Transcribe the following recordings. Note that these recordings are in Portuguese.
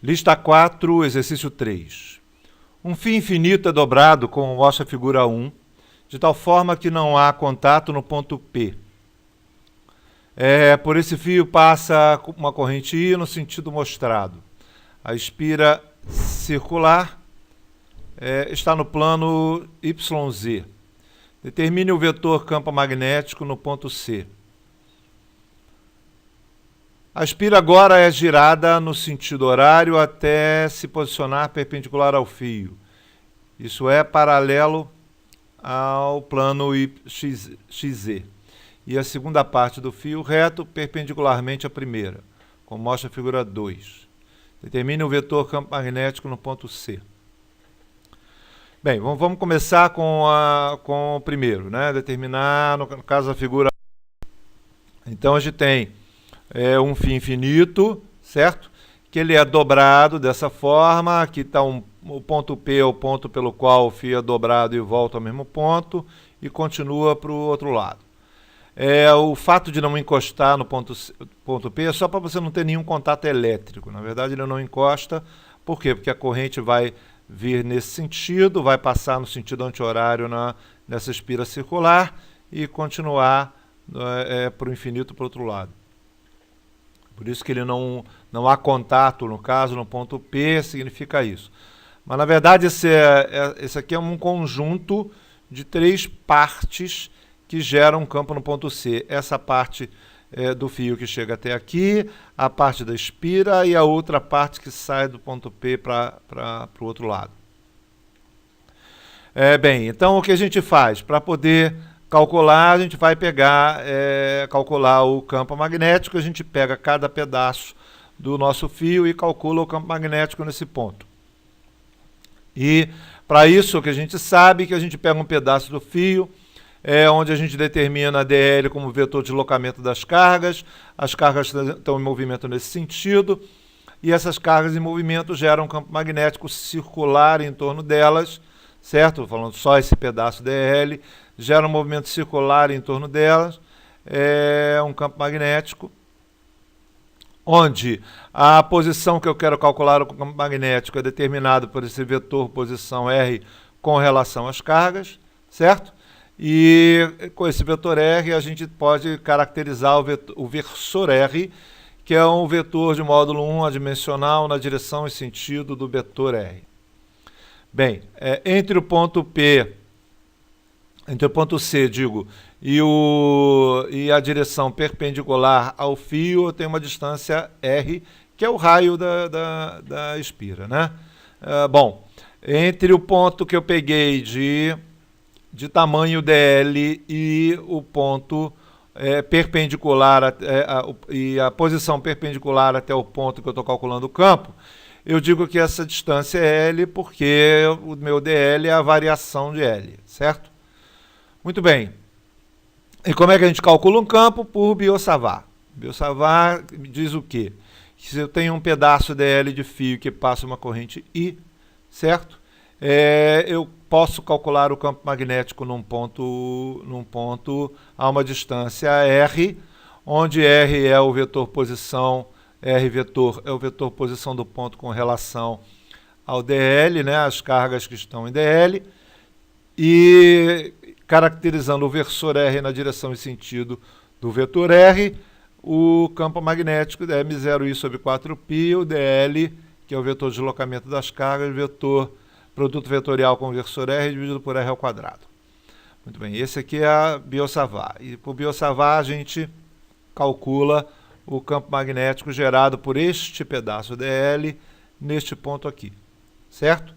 Lista 4, exercício 3. Um fio infinito é dobrado, como mostra a figura 1, de tal forma que não há contato no ponto P. Por esse fio passa uma corrente I no sentido mostrado. A espira circular está no plano YZ. Determine o vetor campo magnético no ponto C. A espira agora é girada no sentido horário até se posicionar perpendicular ao fio. Isso é paralelo ao plano XZ. E a segunda parte do fio reto perpendicularmente à primeira, como mostra a figura 2. Determine o vetor campo magnético no ponto C. Bem, vamos começar com o primeiro, né? Determinar, no caso, a figura. Então, a gente tem um fio infinito, certo? Que ele é dobrado dessa forma. Aqui está o ponto P, é o ponto pelo qual o fio é dobrado e volta ao mesmo ponto, e continua para o outro lado. O fato de não encostar no ponto P é só para você não ter nenhum contato elétrico. Na verdade, ele não encosta. Por quê? Porque a corrente vai vir nesse sentido, vai passar no sentido anti-horário nessa espira circular e continuar para o infinito para o outro lado. Por isso que ele não há contato, no caso, no ponto P, significa isso. Mas, na verdade, esse aqui é um conjunto de 3 partes que geram um campo no ponto C. Essa parte do fio que chega até aqui, a parte da espira e a outra parte que sai do ponto P para o outro lado. Bem, então o que a gente faz? Para poder calcular, a gente vai calcular o campo magnético, a gente pega cada pedaço do nosso fio e calcula o campo magnético nesse ponto. E para isso, o que a gente sabe é que a gente pega um pedaço do fio, onde a gente determina a DL como vetor de deslocamento das cargas. As cargas estão em movimento nesse sentido, e essas cargas em movimento geram um campo magnético circular em torno delas, certo? Falando só esse pedaço DL, gera um movimento circular em torno delas, um campo magnético, onde a posição que eu quero calcular o campo magnético é determinada por esse vetor posição R com relação às cargas, certo? E com esse vetor R a gente pode caracterizar o versor R, que é um vetor de módulo 1 adimensional na direção e sentido do vetor R. Bem, entre o ponto C, e a direção perpendicular ao fio, eu tenho uma distância R, que é o raio da espira, né? Bom, entre o ponto que eu peguei de tamanho DL e o ponto perpendicular e a posição perpendicular até o ponto que eu estou calculando o campo, eu digo que essa distância é L porque o meu DL é a variação de L, certo? Muito bem. E como é que a gente calcula um campo? Por Biot-Savart. Biot-Savart diz o quê? Que se eu tenho um pedaço DL de fio que passa uma corrente I, certo? Eu posso calcular o campo magnético num ponto a uma distância R, onde R é o vetor posição, R vetor é o vetor posição do ponto com relação ao DL, né, as cargas que estão em DL, e caracterizando o versor R na direção e sentido do vetor R, o campo magnético é M0I sobre 4π, o DL, que é o vetor de deslocamento das cargas, produto vetorial com o versor R dividido por R ao quadrado. Muito bem, esse aqui é a Biot-Savart. E por Biot-Savart a gente calcula o campo magnético gerado por este pedaço DL neste ponto aqui, certo?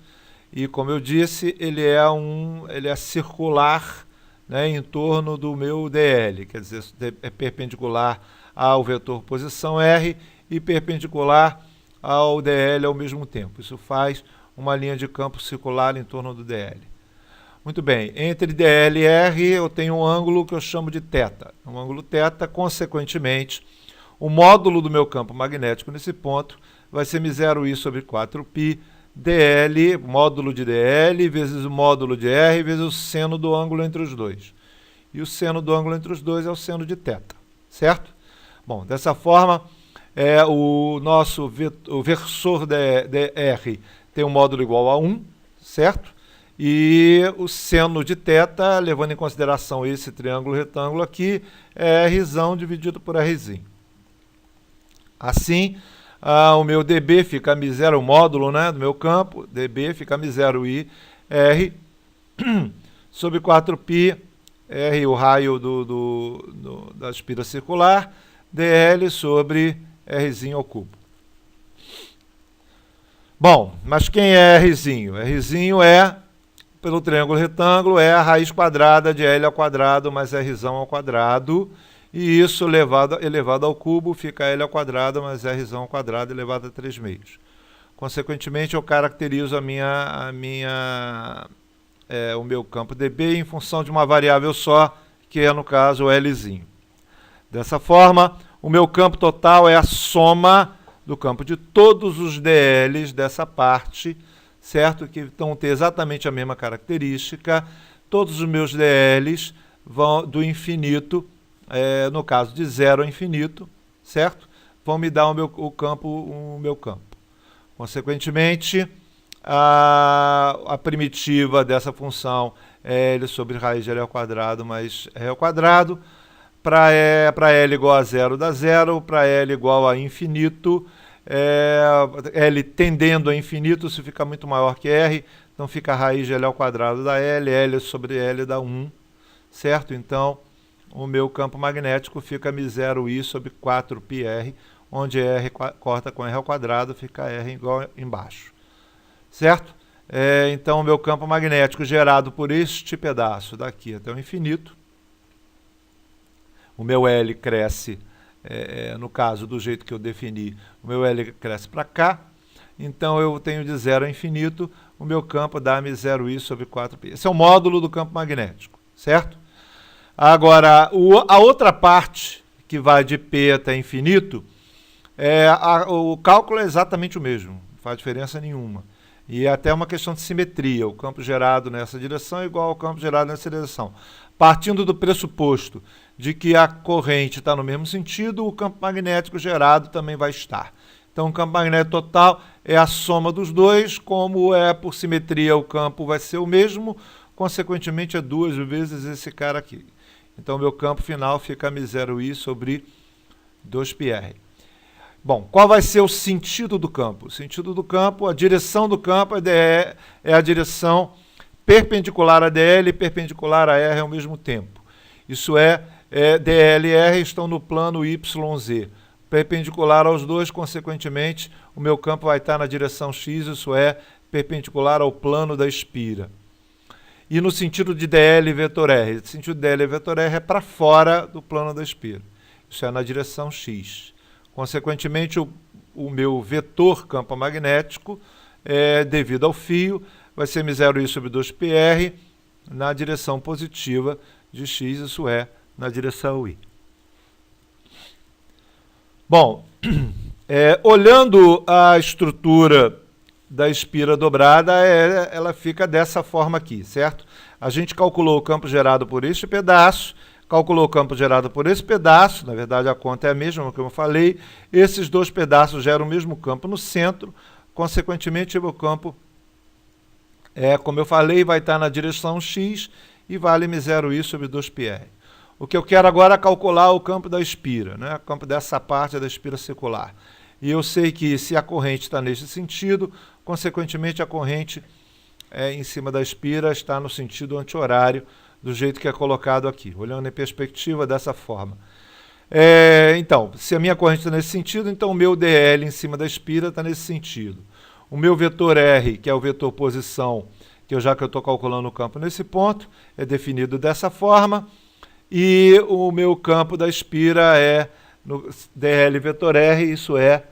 E como eu disse, ele é circular, né, em torno do meu DL, quer dizer, é perpendicular ao vetor posição R e perpendicular ao DL ao mesmo tempo. Isso faz uma linha de campo circular em torno do DL. Muito bem, entre DL e R eu tenho um ângulo que eu chamo de θ. Um ângulo θ, consequentemente, o módulo do meu campo magnético nesse ponto vai ser M0I sobre 4π, DL, módulo de DL, vezes o módulo de R, vezes o seno do ângulo entre os dois. E o seno do ângulo entre os dois é o seno de θ, certo? Bom, dessa forma, o nosso o versor dr tem um módulo igual a 1, certo? E o seno de θ, levando em consideração esse triângulo retângulo aqui, é Rzão dividido por Rzinho. Assim, o meu dB fica μ0, o módulo, né, do meu campo, dB fica μ0i R sobre 4π, R o raio da espira circular, dl sobre Rzinho ao cubo. Bom, mas quem é Rzinho? Rzinho é, pelo triângulo retângulo, é a raiz quadrada de L ao quadrado mais Rzão ao quadrado, e isso elevado ao cubo fica L ao quadrado mais Rzão ao quadrado elevado a 3 meios. Consequentemente, eu caracterizo o meu campo dB em função de uma variável só, que é, no caso, o Lzinho. Dessa forma, o meu campo total é a soma do campo de todos os dLs dessa parte, certo? Que vão ter exatamente a mesma característica. Todos os meus dLs vão do infinito, no caso de 0 ao infinito, certo? Vão me dar o meu campo. Consequentemente, a primitiva dessa função é L sobre raiz de L ao quadrado mais R ao quadrado. Para L igual a 0 dá 0, para L igual a infinito, L tendendo a infinito, se fica muito maior que R, então fica a raiz de L ao quadrado da L, L sobre L dá 1, certo? Então, o meu campo magnético fica μ0i sobre 4πr, onde R corta com R ao quadrado, fica R igual embaixo, certo? Então, o meu campo magnético gerado por este pedaço daqui até o infinito, o meu L cresce, no caso do jeito que eu defini, o meu L cresce para cá, então eu tenho de 0 a infinito, o meu campo dá μ0i sobre 4π. Esse é o módulo do campo magnético, certo? Agora, a outra parte, que vai de P até infinito, o cálculo é exatamente o mesmo, não faz diferença nenhuma. E é até uma questão de simetria, o campo gerado nessa direção é igual ao campo gerado nessa direção. Partindo do pressuposto de que a corrente está no mesmo sentido, o campo magnético gerado também vai estar. Então, o campo magnético total é a soma dos dois, como por simetria o campo vai ser o mesmo, consequentemente é 2 vezes esse cara aqui. Então, meu campo final fica μ0i sobre 2πr. Bom, qual vai ser o sentido do campo? O sentido do campo, a direção do campo é a direção perpendicular a dl e perpendicular a r ao mesmo tempo. Isso dl e r estão no plano YZ. Perpendicular aos dois, consequentemente, o meu campo vai estar na direção x, isso é, perpendicular ao plano da espira. E no sentido de dl vetor r, o sentido de dl vetor r é para fora do plano da espira. Isso é na direção x. Consequentemente, o meu vetor campo magnético, devido ao fio, vai ser μ0i sobre 2πr na direção positiva de x, isso é, na direção y. Bom, olhando a estrutura da espira dobrada, ela fica dessa forma aqui, certo? A gente calculou o campo gerado por este pedaço, calculou o campo gerado por esse pedaço, na verdade a conta é a mesma, como eu falei, esses dois pedaços geram o mesmo campo no centro, consequentemente o meu campo, como eu falei, vai estar na direção x e vale μ0i sobre 2πr. O que eu quero agora é calcular o campo da espira, né? O campo dessa parte da espira circular. E eu sei que se a corrente está neste sentido, consequentemente a corrente em cima da espira está no sentido anti-horário, do jeito que é colocado aqui, olhando em perspectiva dessa forma. Então, se a minha corrente está nesse sentido, então o meu dl em cima da espira está nesse sentido. O meu vetor R, que é o vetor posição, já que eu estou calculando o campo nesse ponto, é definido dessa forma. E o meu campo da espira é no dl vetor R, isso é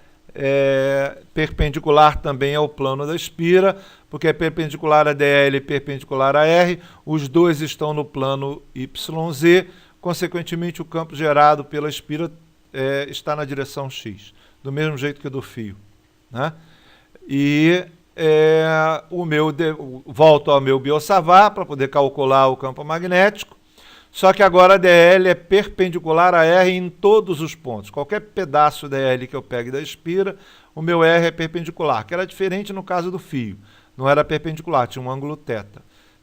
perpendicular também ao plano da espira, porque é perpendicular a dl e perpendicular a R, os dois estão no plano YZ, consequentemente o campo gerado pela espira está na direção X, do mesmo jeito que o do fio, né? E volto ao meu Biot-Savart para poder calcular o campo magnético. Só que agora a DL é perpendicular a R em todos os pontos. Qualquer pedaço DL que eu pegue da espira, o meu R é perpendicular, que era diferente no caso do fio. Não era perpendicular, tinha um ângulo θ.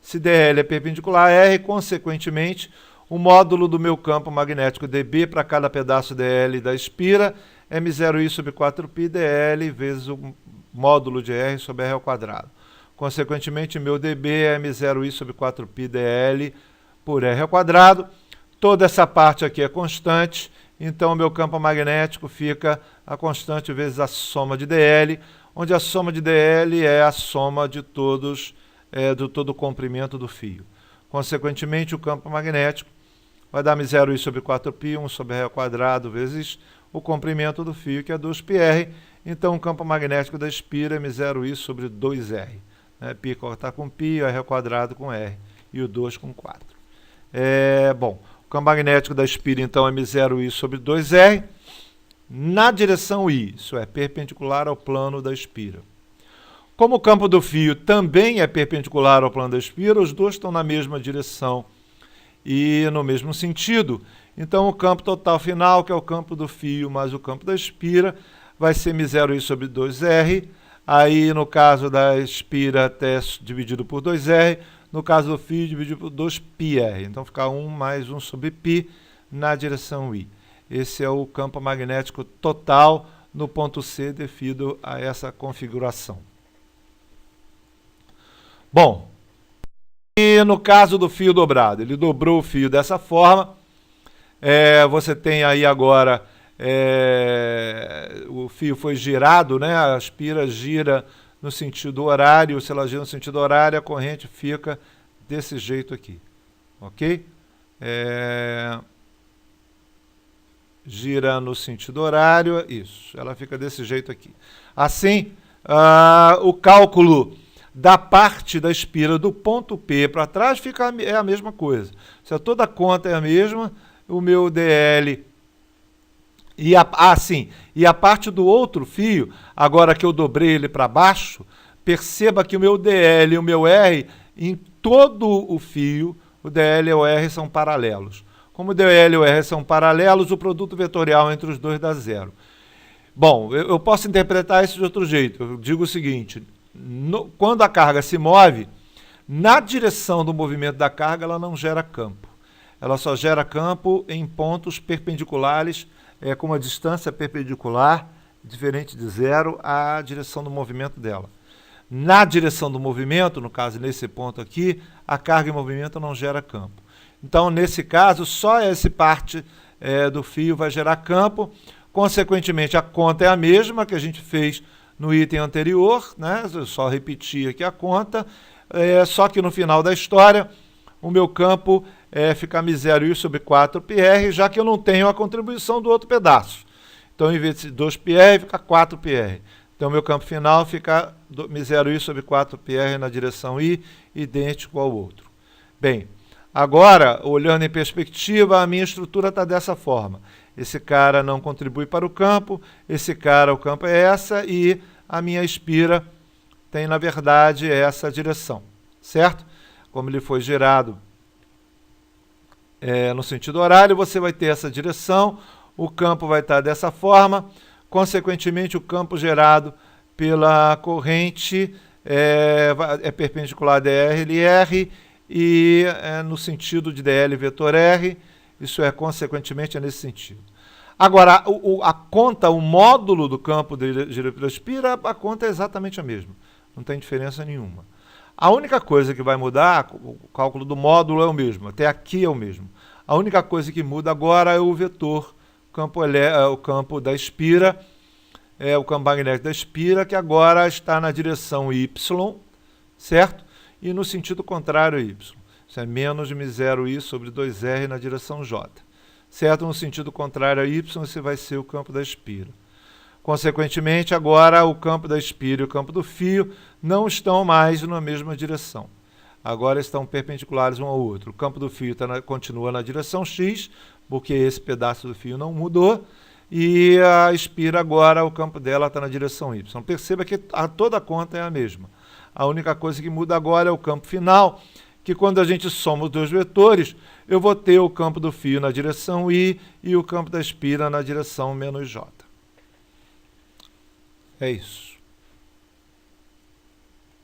Se DL é perpendicular a R, consequentemente, o módulo do meu campo magnético dB para cada pedaço DL da espira é m0i sobre 4π dl vezes o módulo de R sobre R ao quadrado. Consequentemente, meu dB é m0i sobre 4π dl por R ao quadrado. Toda essa parte aqui é constante, então o meu campo magnético fica a constante vezes a soma de dl, onde a soma de dl é a soma de todos, do todo o comprimento do fio. Consequentemente, o campo magnético vai dar m0i sobre 4π, 1 sobre R ao quadrado, vezes o comprimento do fio, que é 2πr. Então, o campo magnético da espira é m0i sobre 2r. Π cortar com π, R ao quadrado com r, e o 2 com 4. Bom, o campo magnético da espira, então, é m0i sobre 2r, na direção i, isso é, perpendicular ao plano da espira. Como o campo do fio também é perpendicular ao plano da espira, os dois estão na mesma direção e no mesmo sentido. Então, o campo total final, que é o campo do fio mais o campo da espira, vai ser m0i sobre 2r. Aí, no caso da espira, até dividido por 2r. No caso do fio, dividido por 2πr. Então, fica 1 mais 1 sobre π na direção i. Esse é o campo magnético total no ponto C devido a essa configuração. Bom, e no caso do fio dobrado, ele dobrou o fio dessa forma. Você tem aí agora, o fio foi girado, né? A espira gira no sentido horário. Se ela gira no sentido horário, a corrente fica desse jeito aqui, ok? Gira no sentido horário, isso, ela fica desse jeito aqui. Assim, o cálculo da parte da espira do ponto P para trás é a mesma coisa. Se toda a conta é a mesma, o meu DL e a parte do outro fio, agora que eu dobrei ele para baixo, perceba que o meu DL e o meu R, em todo o fio, o DL e o R são paralelos. Como o DL e o R são paralelos, o produto vetorial entre os dois dá zero. Bom, eu posso interpretar isso de outro jeito. Eu digo o seguinte: quando a carga se move, na direção do movimento da carga, ela não gera campo. Ela só gera campo em pontos perpendiculares, com uma distância perpendicular diferente de zero à direção do movimento dela. Na direção do movimento, no caso nesse ponto aqui, a carga em movimento não gera campo. Então, nesse caso, só essa parte do fio vai gerar campo. Consequentemente, a conta é a mesma que a gente fez no item anterior, né? Eu só repetir aqui a conta, só que no final da história, o meu campo fica m0i sobre 4πr, já que eu não tenho a contribuição do outro pedaço. Então, em vez de 2πr, fica 4πr. Então, meu campo final fica m0i sobre 4πr na direção i, idêntico ao outro. Bem, agora, olhando em perspectiva, a minha estrutura está dessa forma. Esse cara não contribui para o campo, esse cara, o campo é essa, e a minha espira tem, na verdade, essa direção, certo? Como ele foi gerado no sentido horário, você vai ter essa direção, o campo vai estar dessa forma, consequentemente, o campo gerado pela corrente é perpendicular a dr e no sentido de dl vetor r, isso consequentemente, é nesse sentido. Agora, a conta, o módulo do campo gerido pela espira, a conta é exatamente a mesma, não tem diferença nenhuma. A única coisa que vai mudar, o cálculo do módulo é o mesmo, até aqui é o mesmo. A única coisa que muda agora é o vetor, o campo da espira, o campo magnético da espira, que agora está na direção y, certo? E no sentido contrário a y. Isso é menos m0i sobre 2r na direção j. Certo? No sentido contrário a y, esse vai ser o campo da espira. Consequentemente, agora o campo da espira e o campo do fio não estão mais na mesma direção. Agora estão perpendiculares um ao outro. O campo do fio continua na direção x, porque esse pedaço do fio não mudou, e a espira agora, o campo dela está na direção y. Perceba que toda a conta é a mesma. A única coisa que muda agora é o campo final, que quando a gente soma os dois vetores, eu vou ter o campo do fio na direção I e o campo da espira na direção -J. É isso.